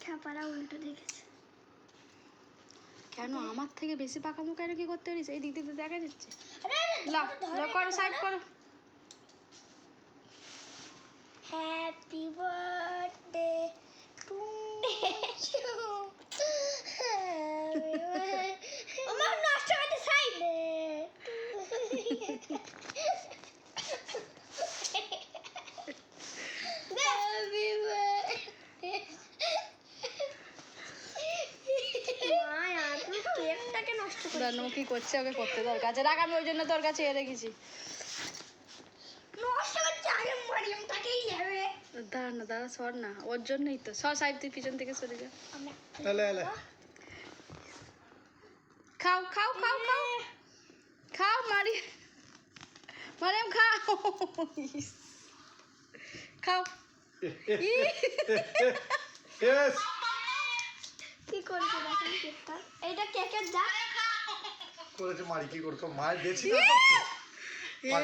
খ্যাপারা উল্টো দেখেছে কেন আমার থেকে বেশি পাকামো কেন কি করতে পারিস? এই দিক দিয়ে দেখা যাচ্ছে। করো সাইড করো। হ্যাপি বার্থডে টু আমার নষ্ট করতে সাইডে হ্যাপি বার্থডে মায়া তুমি কেকটাকে নষ্ট করে দাঁড়ানো কি করছে, ওকে করতে তোর কাছে রাখ, আমি ওই জন্য তোর কাছে এ রেখেছি। নষ্ট করতে আগে মরিয়ম তাকেই যাবে। দাঁড়া না, দাঁড়া, সর না, ওর জন্যই তো। সর সাইড, তুই পিছন থেকে সরে যা। খাও খাও খাও খাও খাও মারি, মারিয়াম খাও, খাও। কি করছে দেখেন কেকটা, এইটা কেকের যা করেছে মারি, কি করতো মায়ের বেশি